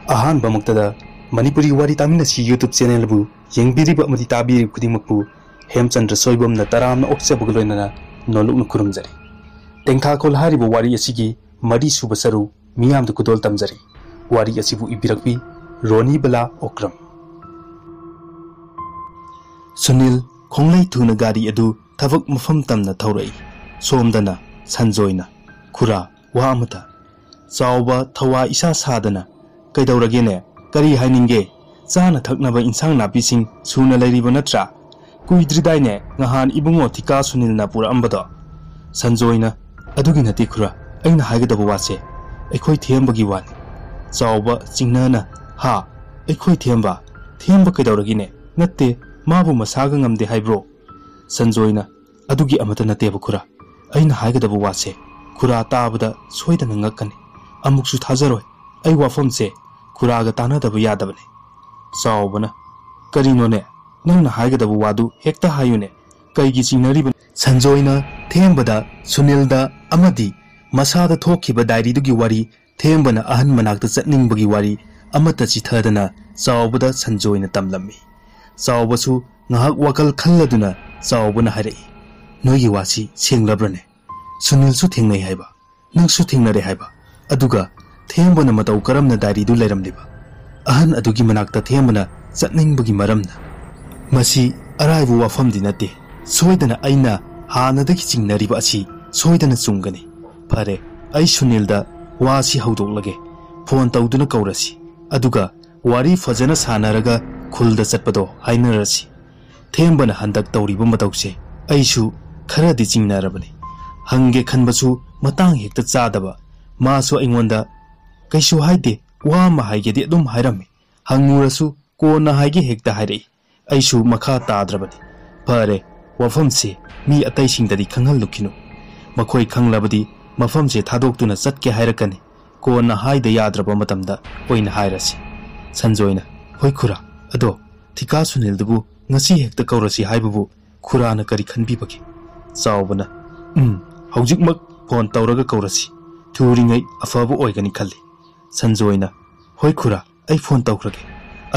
अहानबमक्तदा मणिपुरी वारी तामिनसी YouTube channel बु येंगबिरिब अमदि ताबिरि खुदिमकपु हेमचंद्र सोइबमना तरामना ओक्चबग लोइनना नोलुकनु खुरुमजरी तेंथाखोल हारिबो वारी असिगी मरी सुब सरू मियामद कुदोल तमजरी वारी असिबु इबिरकपि रोनी बला ओक्रम सुनील खोंगलै थुना गाड़ी अदु थबक मफम तमना थौरई सोमदना संजोइना खुरा वा अमता चावबा थवा इसा सादना कैदौरगेने करी हाइनिंगे चाना थकनबा इंसांग नापिसिंग सुना लैरिबो नत्रा कुइद्रिदाइने ngहान इबुंगो थिका सुनीलना पुरा अंबदो संजोइना अदुगी नति खुरा अइना हाइगदबो वासे अखोइ थेमबगी वान चावबा चिंगनाना हा अखोइ थेमबा कैदौरगेने नत्ते माबु मसागा ngamde हाइब्रो संजोइना अदुगी अमता नतेबो खुरा अइना हाइगदबो वासे खुरा ताबदा सोइदना ngakani अमुकसु थाजरोय अइ वाफमसे खुरागा तानादबो यादबने चावबना करिनोने नंगना हाइगदबो वादु हेक्ता हायुने कैगी चिंगनरिब संजोइना थेमबदा सुनीलदा अमदी मसादा थोखिबा डायरीदुगी वारी थेमबना अहन मनाक्ता चटनिंगबगी वारी अमता चिथदना चावबदा संजोइना तमलम्मी चावबसु ngahak wakal khalladuna चावबना हाइरई नोगी वासी सेंगलब्रने सुनील सु थेंगनै हाइबा नंगसु थेंगनरे हाइबा अदुगा थेमबना मतौ करमना डायरीदु लैरमलिबा अहन अदुगी मनाक्ता थेमबना चटनिंगबगी मरमना मसी अराइबु वाफमदि नते सोइदना अइना हानदगी चिंगनरिबा असि सोइदना चुंगने फरे अइ सुनीलदा वासी हौदोलगे फोन तौदुना कौरसी अदुगा वारी फजना सानरगा खुलदा चटपदो हाइनरसी थेमबना हंदक तौरिबो मतौसे अइसु खरदि चिंगनरबने हंगे खनबसु मतांग हेक्ता चादबा मासु अइंगोंदा कैसु हाइदे वा मा हाइगेदि अदुम हाइरमि हंगुरसु कोना हाइगे हेक्ता हाइरई अइसु मखा ताद्रबनि फरे वफमसे मी अतैसिंगदि खंगहलुखिनु मखोइ खंगलबदि मफमसे थादोक्तुना चटके हाइरकनि कोना हाइदा याद्रबा मतमदा ओइना हाइरसि संजोइना होय खुरा अदो थिका सुनीलदबु ngasi hekta kaurasi haibabu khurana kari khanbibagi चावबना हौजिकमक फोन तौरगा कौरसी थुरिङै अफबो ओइगनि खल्ली संजोइना होय खुरा अइ फोन तौखरगे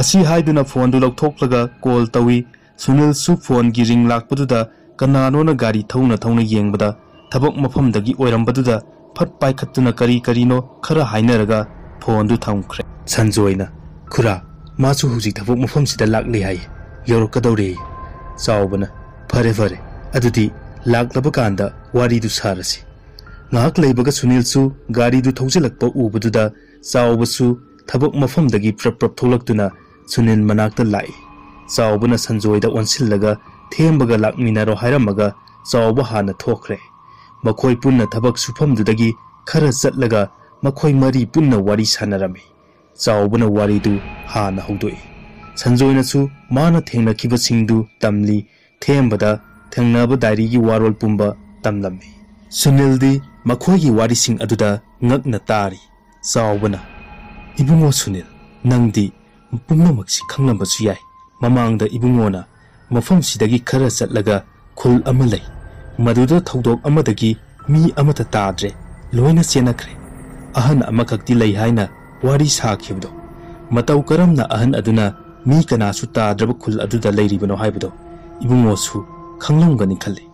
असि हाइदुना फोन दु लौथोक्लगा कॉल तौई सुनील सु फोन गी रिंग लाक्पदुदा कनानोना गाड़ी थौना थौना येंगबदा थबक मफमदगी ओइरमबदुदा फट पाइखत्तुना करी करीनो खरा हाइनरगा फोन दु थौखरे संजोइना खुरा मासु हुजिक थबक मफमसिदा लाक्ली हाइ योरकदौरे चावबना फरे फरे अदुदी लाक्लबा कांदा वारीदु सारसी ngahak leibaga sunilsu garidu thaujalakpa ubudуда चावबसु थबक मफमदगी प्रप प्रप थोलक्तुना Sunil मनाक्ता लाई चावबना संजोइदा ओनसिलगा थेमबगा लाक्मिनारो हाइरमगा चावबा हाना थोखरे मखोइ पुन्ना थबक सुफमदुदगी खरा चटलगा मखोइ मरी पुन्ना वारी सानरमी चावबना वारीदु हाना हौदोइ संजोइनासु माना थेंगनखिबसिंगदु तमली थेमबदा थेंगनाबा डायरीगी वारोल पुंबा तमलम्मी सुनीलदी मखोइगी वारीसिंग अदुदा ngakna तारी चावबना इबुंगो सुनील नंगदी पुंगमक्सि खंगलंबसु याय ममांगदा इबुंगोना मफमसिदगी खरा चटलगा खुल अमा लै मदुदा थौदोक अमदगी मी अमता ताद्रे लोइना चेनखरे अहन अमखक्ति लै हाइना वारी साखिबदो मतौ करमना अहन अदुना मी कनासु ताद्रब खुल अदुदा लैरिबनो हाइबदो इबुंगोसु खंगलंगनि खल्ले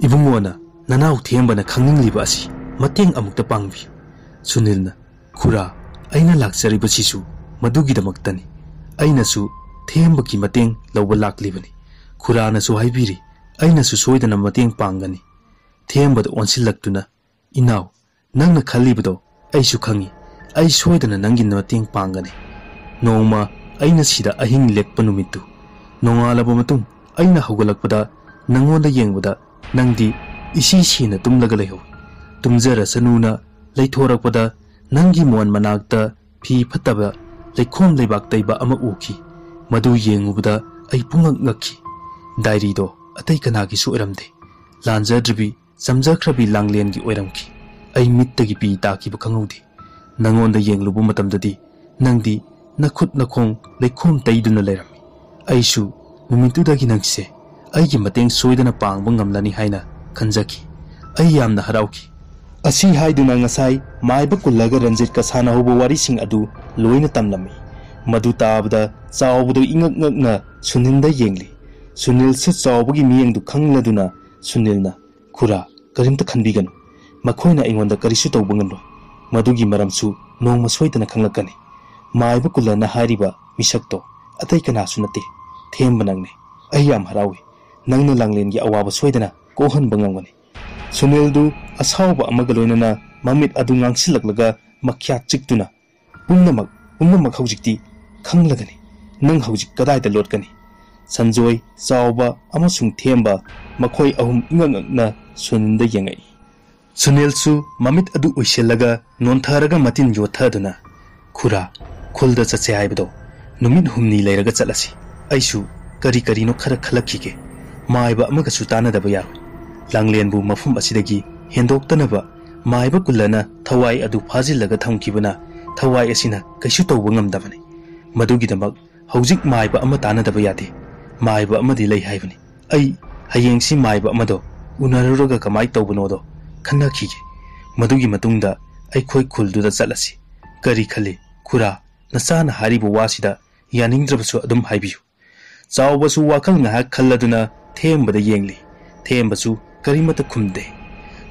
इबुंगोना ननाउ थेमबना खंगनिंगलिबा असि मतेंग अमुक्ता पांगबि सुनीलना खुरा अइना लाक्चरिबसिसु मदुगिदमक्तनि अइनासु थेमबकी मतेंग लौबा लाक्लिबनि खुरानासु हाइबिरि अइनासु सोइदना मतेंग पांगनि थेमबद ओनसिलक्तुना इनाउ नंगना खल्लिबदो अइसु खंगी अइ सोइदना नंगि मतेंग पांगनि नोंमा अइना सिदा अहिंग लेक्पा नुमितु नोंगालबा मतुंग अइना हौगलक्पदा नंगोंदा येंगबदा नंगदी इसी सीना तुमलगा लेहो तुमजरसनुना लैथोरकपदा नंगी मोन मनाक्ता फी फतबा लेखोम लेबाक तैबा अमा उखी मदु येंगुबदा अइ पुंगक ngakhi डायरीदो अतै कनागी सु ओरमदे लांजद्रबी समजखरबी लांगलेनगी ओरमखि अइ मित्तगी पी ताकीबा खंगौदे नंगोंदा येंगलुबु मतमददी नंगदी नखुत नखोंग लेखोम तैदुना लेरमी अइसु नुमितुदगी नंगसे अइगी मतेंग सोइदना पांगबा ngamlani haina खंजकी अइ यामना हराउखि असी हाइदुना ngasai माइबा कुल्लगा रंजित का साना होबो वारीसिंग अदु लोइना तमलमी madu tabda chawbudu ingak ngakna Sunilda yengli Sunil se chawbugi miyengdu khangladuna Sunilna khura karimta khanbiganu makhoina aingonda karisu tawbanganro madugi maramsu nongma soidana khanglakani maiba kulana hariba misakto atai kanasu nate themba nangne ai yam harawi nangna langlengi awaba soidana kohan bangangani Sunildu asawba amaga loinana mamit adu ngangsilaklaga makhya chiktuna pumnamak haujikti khanglagani nang haujik kadaida lotkani Sanjoy chawba amasung themba makhoi ahum ingangna Sunilda yengai Sunilsu mamit adu uiselaga nontharaga matin yothaduna khura khulda chache haibdo numit humni leiraga chalasi aisu kari no khara khalakige maiba amaga sutana daba yar langlenbu mafum asidagi hendoktanaba maiba kullana thawai adu phajilaga thamkibuna thawai asina kaisu tawba ngamdabani madugi damak haujik maiba ama tana daba yade maiba amadi lei haibani ai hayengsi maiba amado unararuga kamai tawbanodo khana khige madugi matungda ai khoi khulduda chalasi kari khale khura nasana haribu wasida yaningdrabasu adum haibiyu chawbasu wakal nga khalladuna thembada yengli thembasu karimata khumde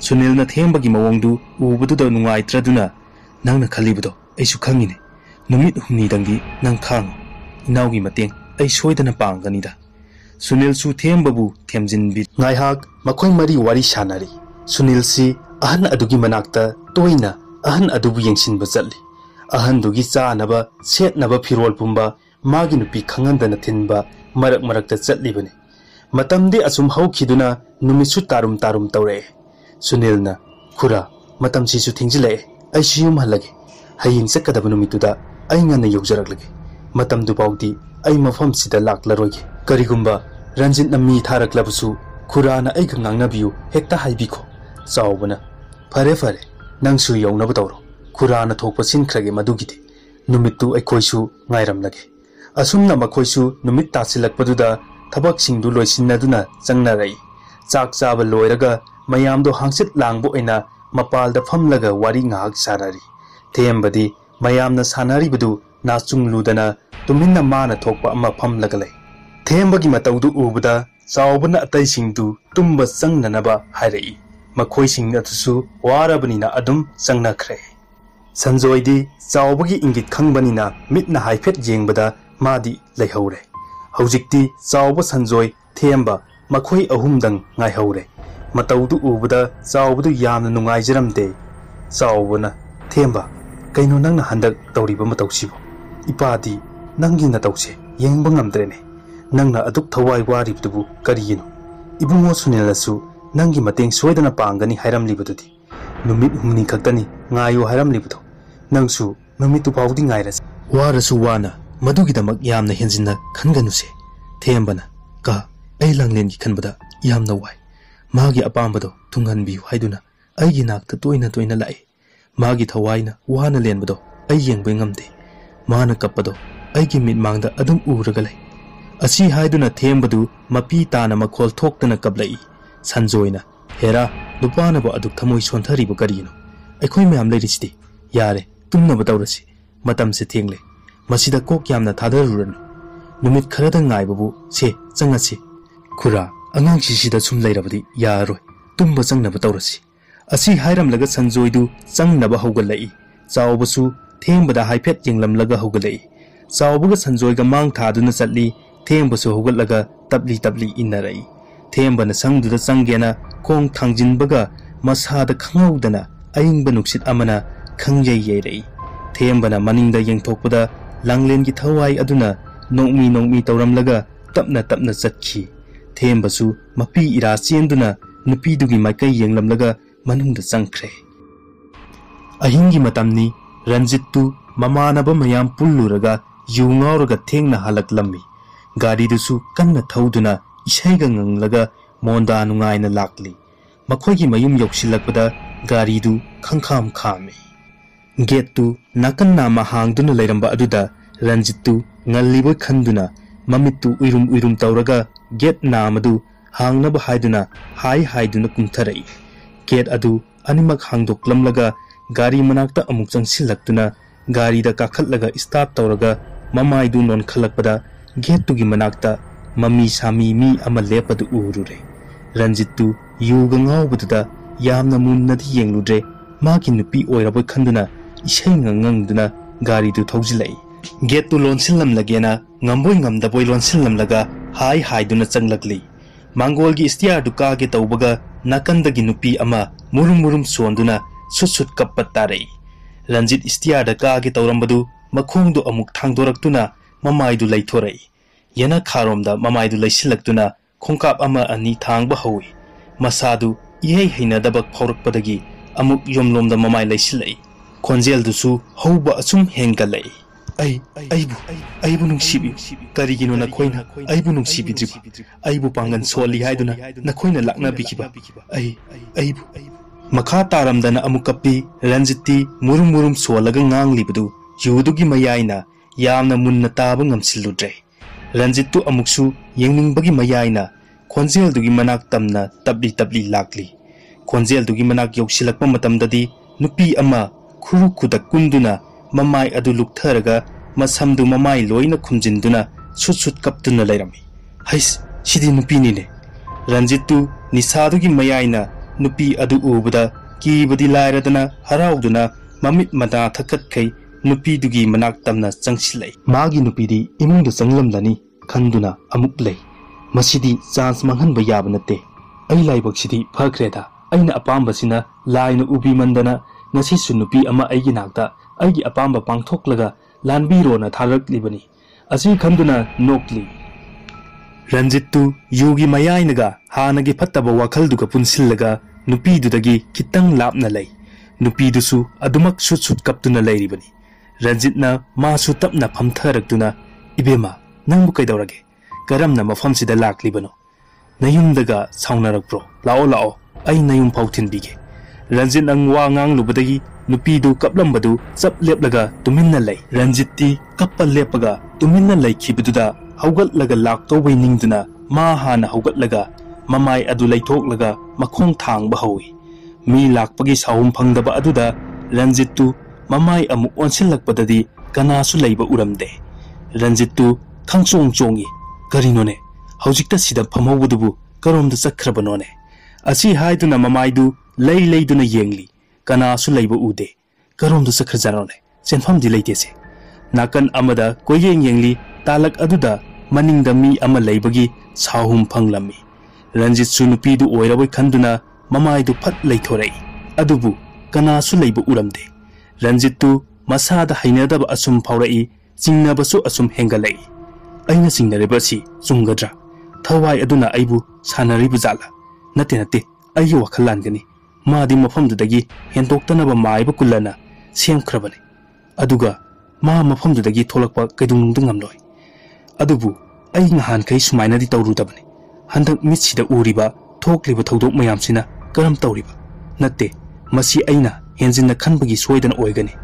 Sunilna thembagi mawongdu ubududa nungaitraduna nangna khalibudo aisu khangine numit humni dangi nang khango inaugi mateng ai soidana pangganida Sunilsu thembabu themjinbi ngaihak makhoi mari wari sanari Sunilsi ahan adugi manakta toina ahan adubu yengsinba chatli ahan dugi chanaba setnaba firol pumba magi nupi khangandana thinba marakta chatlibani matamde asum haukhiduna numisu tarum tawre Sunilna khura matamsi su thingjile ai siyum halage haying sakadaba numituda ai ngana yojaraklage matamdu paudi ai mafam sida laklaroge karigumba Ranjit nami tharaklabusu khura na ai ngangnabiu hekta haibiko chawbana fare nangsu yawnaba tawro khura na thokpa sinkrage madugidi numittu ai khoisu ngairamlage asumna makhoisu numit tasilakpaduda thabak singdu loisinaduna changnarai chak chaba loiraga mayamdo hangsit langbo ena mapalda phamlaga wari ngahak sanari thembadi mayamna sanari budu na chungludana tuminna mana thokpa ama phamlaga lai thembagi mataudu ubada chawbana atai singdu tumba changnanaba hairei makhoi sing atusu warabani adum changnakhre Sanjoydi chawbagi ingit khangbanina mitna haifet jengbada madi leihore haujikti chawba Sanjoy themba makhoi ahumdang ngaihore mataudu ubada chawbudu yamna nungaijaramde chawbana themba kaino nangna handak tawriba matausibo ipadi nangi na tawse yengba ngamdrene nangna aduk thawai waribdubu kariyino ibungo Sunilasu nangi mateng soidana pangani hairamlibadudi numit humni khaktani ngayo hairamlibudo nangsu numitu paudi ngairas warasu wana madugidamak yamna henjinna khanganuse thembana ka ai langlengi khanbada yamna wai magi apambado tunghanbiu haiduna aigi nakta toina lai magi thawaina wana lenbado ai yengbai ngamde mana kappado aigi mitmangda adum uraga lai asi haiduna thembadu mapi tana makhol thoktana kablai Sanjoyna hera nupana ba aduk thamoi sonthari ba karino aikhoi mayam lerisidi yare tumna batawrasi matam se thengle masida kok yamna thadaruranu numit kharada ngaibabu se changasi khura angang sisida sum leirabadi yaroi tumba changna batawrasi asi hairamlaga Sanjoydu changnaba haugalai chawbasu thembada haifet yenglamlaga haugalai chawbaga Sanjoyga mang thaduna chatli thembasu haugallaga tabli innarai thembana sangduda changgena khong thangjinbaga masada khangawdana ayingba nuksit amana khangjai yeirei thembana maningda yengthokpada langlengi thawai aduna nongmi tawramlaga tapna chatki thembasu mapi ira chenduna nupidugi maikai yenglamlaga manungda changkhre ahingi matamni Ranjittu mamanaba mayam pulluraga yungauraga thengna halaklammi garidusu kanna thauduna isaiga nganglaga monda nungaina lakli makhoigi mayum yoksilakpada garidu khangkham khame getu nakanna mahangduna leiramba aduda Ranjittu ngallibo khanduna mamittu uirum tawraga get namadu hangnaba haiduna haiduna kumtharai get adu animak hangdoklamlaga gari manakta amuk changsilaktuna gari da kakhatlaga start tawraga mamaidu non khalakpada getugi manakta mami sami mi ama lepadu urure Ranjittu yuga ngawbuda yamna munnadi yengludre magi nupi oiraboi khanduna isai ngangangduna gari du thojilai gate tu lonsillam lagena ngamboi ngamdaboi lonsillam laga hai hai duna changlakli mangol gi istiar du ka ge tawbaga nakandagi nupi ama murum sonduna sut kappat tarei Ranjit istiar da ka ge tawrambadu makhongdu amuk thangdoraktuna mamai du laithorai yana kharomda mamai du laisilakduna khongkap ama ani thangba hawi masadu ihei heinadabak phaurakpadagi amuk yomlomda mamai laisilai khonjel dusu hauba asum hengalai aibu nungsibi karigino nakoina aibu nungsibidri aibu pangan soli haiduna nakoina lakna bikiba aibu makha taramdana amukapi Ranjitti murum solaga nganglibadu yudugi mayaina yamna munna taba ngamsiludre Ranjittu amuksu yengingbagi mayaina khonjel dugi manak tamna tabli lakli khonjel dugi manak yoksilakpa matamdadi nupi ama khuru khuda kunduna mamai adu luktharaga masamdu mamai loina khumjinduna sut kaptuna lairami hais sidi nupi nine Ranjittu nisadugi mayaina nupi adu ubada kibadi lairadana harauduna mamit mada thakat kai nupi dugi manak tamna changsilai magi nupi di imungda changlamlani khanduna amuk lei masidi chance manghan ba yaba nate ai laibak sidi phakreda aina apamba sina laina ubi mandana ngasi sunupi ama aigi nakta aigi apamba pangthoklaga lanbiro na thalak libani asi khanduna nokli Ranjittu yugi mayainaga hanagi phattaba wakhal duga punsillaga nupi dudagi kitang lapna lei nupi dusu adumak sut kaptuna leiribani Ranjitna masu tapna phamtharakduna ibema nangbu kaidawrage karamna mafamsida laklibano nayumdaga saunarakpro lao ai nayum pauthinbige Ranjit ang wa nganglubadagi nupi du kaplambadu chap leplaga tuminna lei Ranjitti kappa lepaga tuminna lei khibiduda haugatlaga laktowai ningduna ma hana haugatlaga mamai adu laithoklaga makhong thangba hawi mi lakpagi sahum phangdaba aduda Ranjittu mamai amu onsilakpadadi kanasu leiba uramde Ranjittu khangchongi karinone haujikta sida phamawudubu karomda chakhrabonone asi haiduna mamaidu leiduna yengli kanasu leiba ude karomda chakhrajanone senfamdi leitese nakan amada koyeng yengli talak aduda maningda mi ama leibagi sahum phanglami Ranjitsu nupidu oiraboi khanduna mamaidu phat leithorai adubu kanasu leiba uramde Ranjittu masada hainadaba asum phaurai chingnabasu asum hengalai aina singnaribasi chunggadra thawai aduna aibu sanaribu jala nate ayi wakhalangani madi mafamdudagi hendoktanaba maiba kullana semkhrabani aduga ma mafamdudagi tholakpa kaidungdung ngamloi adubu ai ngahan kai sumainadi tawrudabani handak mitsida uriba thokliba thodok mayamsina karam tawriba nate masi aina henjinna khanbagi soidana oigani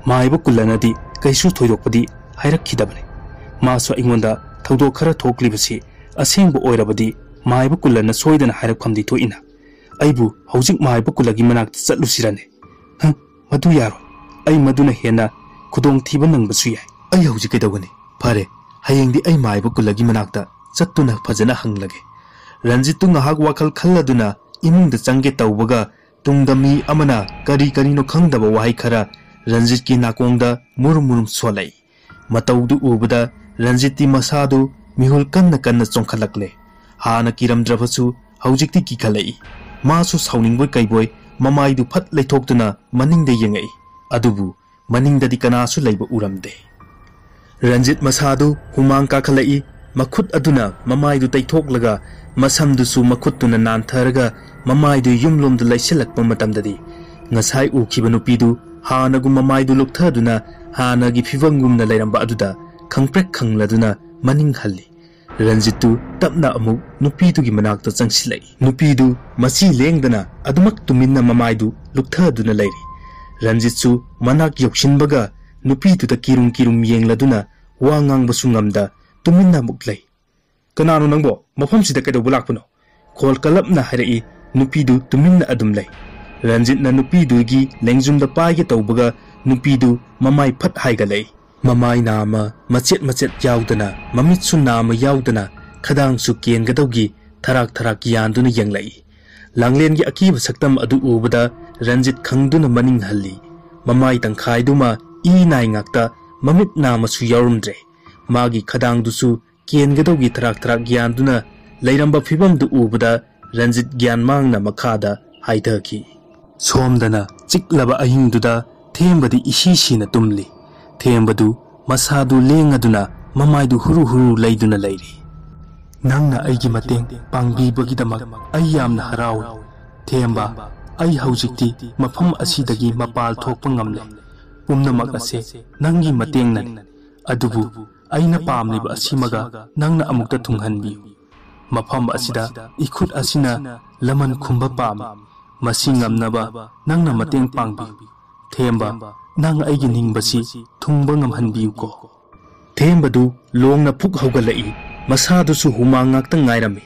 maiba kullanadi kaisu thoidokpadi hairakkhidabani maso ingonda thodok khara thoklibasi asengba oirabadi maiba kullana soidana hairakhamdi thoina aibu haujik maiba kullagi manakta chatlusirane madu yaro ai maduna hena khudong thiba nangbasu yai ai haujik kaidawani phare hayengdi ai maiba kullagi manakta chattuna phajana hanglage Ranjittu ngahak wakhal khalladuna imungda changge tawbaga tungdami amana kari no khangdaba wahai khara Ranjitki nakongda murum solai mataudu ubada Ranjitti masadu mihul kanna chongkhalakle hana kiramdrabasu haujikti kikhalai masu sauningboy kaiboi mamaidu phat leithokduna maningda yengai adubu maningdadi kanasu leiba uramde Ranjit masadu humang kakhalai makhut aduna mamaidu taithoklaga masamdusu makhuttuna nantharaga mamaidu yumlomdu laisilakpa matamdadi ngasai ukhiba nupidu hanagu mamaidu lukthaduna hanagi phivangumna leiramba aduda khangprek khangladuna maning halli Ranjittu tapna amuk nupidugi manakta changsilai nupidu masi lengdana adumak tuminna mamaidu lukthaduna leiri Ranjitsu manak yoksinbaga nupidu ta kirum yengladuna wa ngangbasu ngamda tuminna muklai kanano nangbo mafamsida kaidobu lakpano khol kalapna harai nupidu tuminna adum lai Ranjitna nupidugi lengjumda paige tawbaga nupidu mamai phat haigalai Mamai nama macet yaudana mamitsu nama yaudana khadang su kiengadaugi tarak yanduna yanglai. Langlen gi akiba saktam adu ubada Ranjit khangduna maning halli. Mamai tangkhaiduma I nai ngakta mamit nama su yaurumdre. Magi khadang dusu kiengadaugi tarak yanduna lairamba fibam du ubada Ranjit gyan mangna makhada haidaki. Somdana chiklaba ahingduda thembadi isisina tumli. Thembadu masadu lengaduna mamaidu huru laiduna lairi. Nangna aigi mateng pangbibagidamag ay yamna harawi. Themba ay haujikti mafam asidagi mapal thokpa ngamle. Pumnamak ase nangi mateng nan. Adubu ay napamliba asimaga nangna amukta tunghanbiyu. Mafam asida ikut asina laman khumba pam. Masingamnaba nangna mateng pangbiyu. Themba nang aigi ningbasi thungba ngamhanbiyu ko. Thembadu longna phuk haugalai. Masadusu humang ngakta ngairami.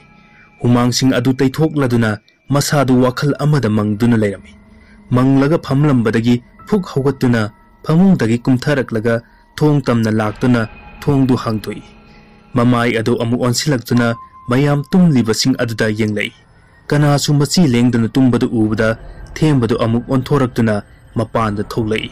Humangsing adu taithokladuna masadu wakhal amada mangduna lairami. Manglaga phamlambadagi phuk haugatuna phamungdagi kumtharaklaga thong tamna laktuna thongdu hangtoi. Mamai adu amu onsilaktuna mayam tumlibasing aduda yenglai. Kanasu machi lengduna tumbadu ubada thembadu amu onthoraktuna mapanda thoklai.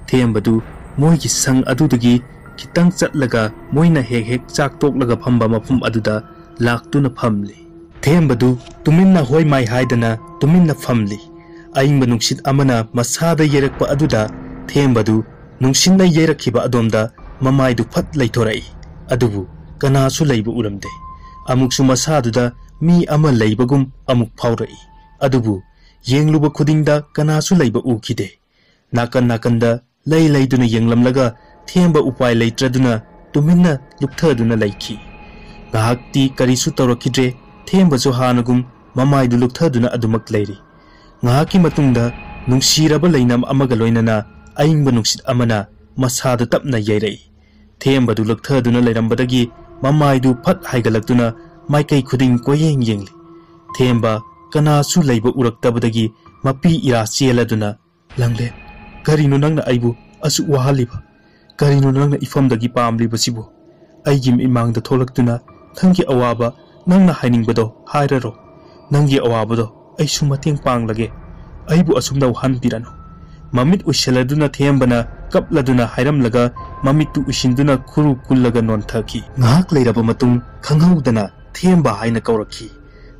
Thembadu moigi sang adudagi kitang chatlaga moina hek chak toklaga phamba mafum aduda laktuna phamli. Thembadu tuminna hoi mai haidana tuminna phamli. Aingba nungsit amana masada yerakpa aduda thembadu nungsinna yerakhiba adomda mamaidu phat laithorai. Adubu kanasu leiba uramde. Amuksu masaduda mi ama leibagum amuk phaurai. Adubu yengluba khudingda kanasu leiba ukide. Nakanda laiduna yenglamlaga Themba upai leitraduna tuminna lukthaduna laiki. Ngahakti karisu tawrakidre themba so hanagum mamaidu lukthaduna adumak lairi. Ngahaki matungda nungsiraba leinam amaga loinana aingba nungsit amana masada tapna yairai. Thembadu lukthaduna lairambadagi mamaidu phat haigalaktuna maikai khuding koyeng yengli. Themba kanasu leiba uraktabadagi mapi ira cheladuna Langlen karino nangna aibu asu wahaliba. Karino nangna ifamdagi pamlibasibu aigim imangda tholaktuna thangi awaba nangna hainingbado hairaro nangi awabado aisu mateng panglage aibu asumda hanpirano mamit ushaladuna thembana kapladuna hairamlaga mamitu usinduna khuru kullaga nonthaki ngahak leiraba matung khanghaudana themba haina kaurakhi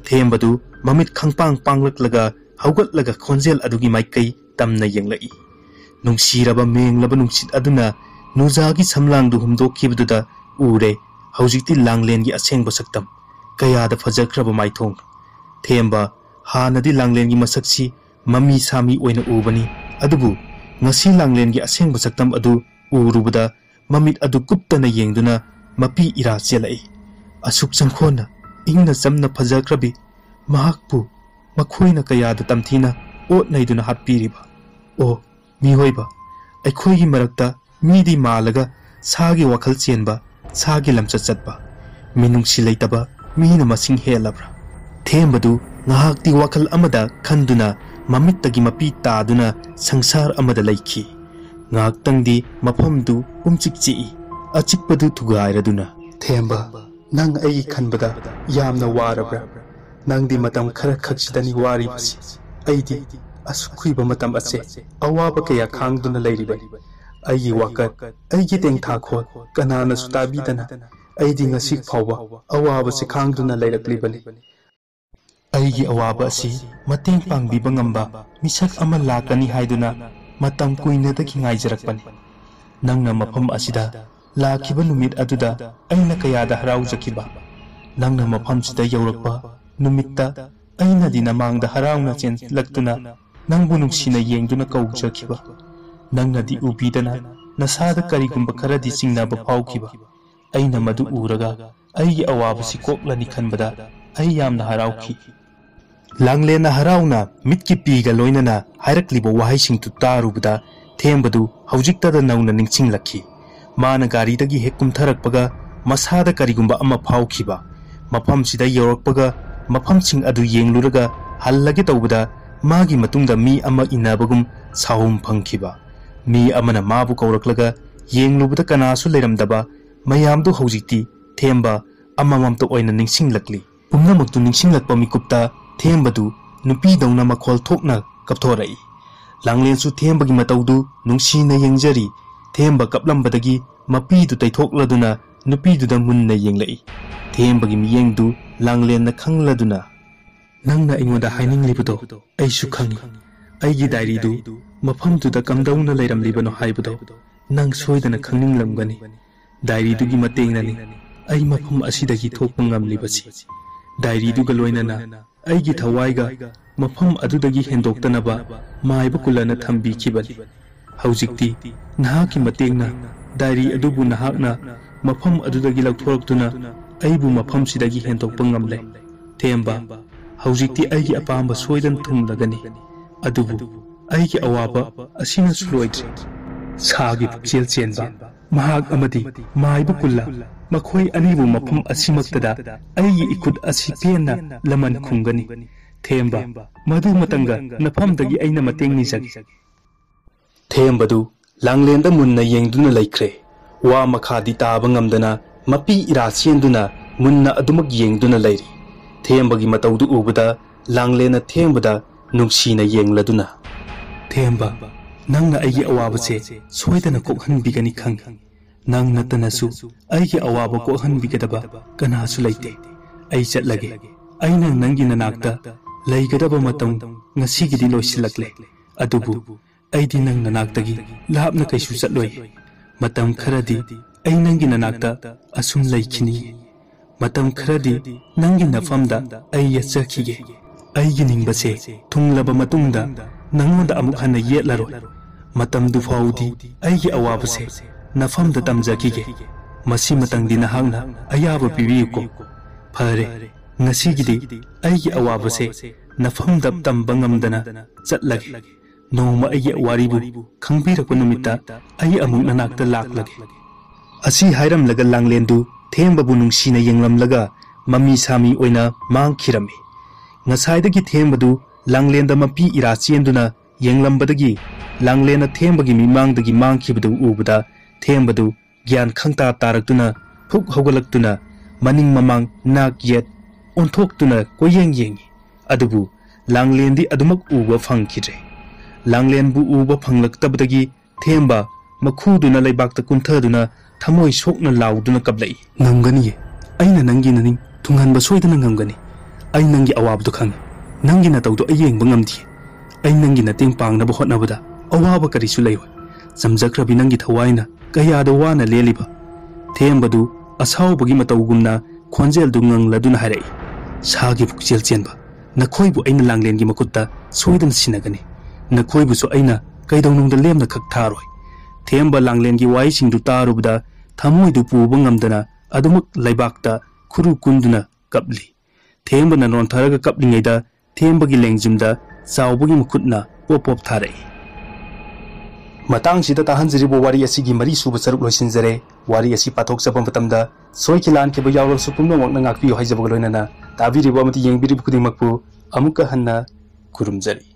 thembadu mamit khangpang panglaklaga haugatlaga khonjel adugi maikai tamna yenglai nungsiraba menglaba nungsit aduna Nuzagi samlangdu humdokhibaduda ure haujikti Langlengi asengba saktam kayada fajakraba maithong. Themba hanadi Langlengi masaksi mami sami oina ubani adubu ngasi Langlengi asengba saktam adu urubada mamit adu kuptana yengduna mapi ira chelai. Asuk sangkhona ingna jamna fajakrabi mahakpu makhoina kayada tamthina otnaiduna hatpiriba. O mihoiba aikhoigi marakta Midi malaga sagi wakhal chenba sagi lamcha chatba minungsi leitaba mina masing helabra thembadu ngahakti wakhal amada khanduna mamittagi mapi taduna sangsar amada laiki ngaktangdi maphamdu umchikchi achikpadu thugairaduna themba nang ai khanbada yamna warabra nangdi matam khara khaksidani wari basi aidi asukhuiba matam ache awaba kaya khangduna lairibani Aigi wakat, aigi teng thakho, kanana sutabidana, aidi ngasik phawa, awaba si khangduna lairakliban. Aigi awaba si mateng pangbiba ngamba, misak ama lakani haiduna, matam kuinadagi ngaijarakpan. Nangna mafam asida, lakiba numit aduda, aina kayada haraujakiba. Nangna mafam sida yaurakpa, numitta, aina di namangda harauna chen laktuna, nangbu nungsina yengduna kaujakiba. Nangna di ubidana nasada karigumba karadi singnaba phaukiba aina madu uraga aigi awabasi koklani khanbada ai yamna haraukhi Langlena harauna mitki piga loinana hairakliba wahaising tu tarubada thembadu haujiktada nauna ningchinglakhi mana garidagi hekum tharakpaga masada karigumba ama phaukiba mafamsida yorakpaga mafamsing adu yengluraga hallage tawbada magi matungda mi ama inabagum sahum phangkiba Mi amana mabu kauraklaga येंगलुबदा Kanasu लेरमदबा मयामदु हौजिक्ति थेंबा अमममतो ओइना निंगसिंगलकली पुमनमक्तु निंगसिंगलकपा मिकुप्ता थेंबदु नुपी दौना मखोल थोकना कपथोरई लांगलेनसु थेंबगी मतौदु नुंगसीना येंगजरी थेंबा कपलंबदगी मपीदु तैथोकलदुना नुपीदुदा मुन्ना येंगलई थेंबगी मियेंगदु लांगलेनना खंगलदुना नंगना अइंगोदा हाइनिंगलिबदो अइसु खंगी अइगी डायरीदु मफमदुदा कमदौना लेरमलिबनो हाइबदो नंग सोइदना खंगनिंगलमगनी डायरीदुगी मतेंगनानी अइ मफम असिदगी थोकपा ngamlibasi डायरीदुगा लोइनना अइगी थवाइगा मफम अदुदगी हेंदोक्तनबा माइबा कुलना थंबिखिबनी हौजिक्ति नहाकी मतेंगना diary अदुबु नहाकना मफम अदुदगी लौथोरक्तुना अइबु मफम सिदगी हेंदोक्पा ngamle थेंबा हौजिक्ति अइगी अपांबा सोइदन थुंगलगनी अदुबु अइगी अवाबा असिना सुलोइद्रे सागी पुक्सेल चेनबा महाग अमदी माइबा कुल्ला मखोई अनिबु मफम असिमक्तदा अइगी इकुद असि पेना लमन खुंगनी थेंबा मधु मतंगा नफमदगी अइना मतेंगनी जगी थेंबदु लांगलेंदा मुन्ना येंगदुना लैख्रे वा मखादी ताबा ngamdana मपी इरा चेंदुना मुन्ना अदुमक येंगदुना लैरी थेंबगी मतौदु उबदा लांगलेना थेंबदा नुंगसीना येंगलदुना थेंबा नंगना अइगी अवाबसे सोइदना कोखनबिगनी खंग नंग नतनसु अइगी अवाबा कोखनबिगदबा कनासु लैते अइ चटलगे अइना नंगी ननाक्ता लैगदबा मतम ngasiगidi लोइसिलकले अदुबु अइदी नंग ननाक्तगी लापना कैसु चटलोय मतम खरदी अइ नंगी ननाक्ता असुम लैखिनी मतम खरदी नंगी नफमदा अइ यचखिगे अइगी निंगबसे थुंगलबा मतुंगदा नंगोंदा अमुक हन्ना येतलरोय मतम दुफाउदी अइगी अवाबसे नफमदा तमजखिगे मसी मतंगदी नहांगना अयाबा पिबियुको फरे ngasiगidi अइगी अवाबसे नफमदा तंबा ngamdana चटलगे नोमा अइगी वारिबु खंगबिरकु नुमिता अइ अमुक ननाक्ता लाक्लगे असि हाइरमलगा लांगलेंदु थेंबबु नुंगसीना येंगलमलगा ममी सामी ओइना मांगखिरमे ngसाइदगी थेंबदु लांगलेंदा मपी इरा चेंदुना येंगलमबदगी लांगलेना थेंबगी मिमांगदगी मांगखिबदु उबदा थेंबदु ज्ञान खंगता तारक्तुना फुक हौगलक्तुना मनिंग ममांग नाक येत ओंथोक्तुना कोयेंग येंगी अदुबु लांगलेंदी अदुमक उबा फंगखिरे लांगलेंबु उबा फंगलक्तबदगी थेंबा मखुदुना लैबाक्ता कुंथदुना थमोय सोकना लाउदुना कबलई ngamgani aina nangi naning thunghanba soidana ngamgani ai nangi awabdu khangi nangi na tawdu ayeng bangamdi ai nangi na ting pangnaba hotnabada awaba karisu laiwa samjakrabi nangi thawaina kayada wana leliba thembadu asawbagi matawgumna khonjel du ngangladuna harai sagi pukjel chenba nakhoibu aina langlengi makutta soidan sinagani nakhoibu so aina kaidawnungda lemna khak tharoi themba langlengi wai singdu tarubda thamoidu puba ngamdana अदुमक लैबाक्ता खुरु कुंदुना कपली थेंबना नोंथारगा कपलिंगैदा थेंबगी लेंगजिमदा चावबगी मुखुतना पोपोप थारे मतांगसिदा ताहनजरिबो वारी असिगी मरी सुब सरुप लोइसिनजरे वारी असि पाथोक जबम मतमदा सोइखिलान केबो यावलसु पुमनमकना ngakpiyo हाइजबग लोइनाना ताबिरिबो अमति येंगबिरिबु खुदिंगमकपु अमुका हन्ना खुरुमजरी।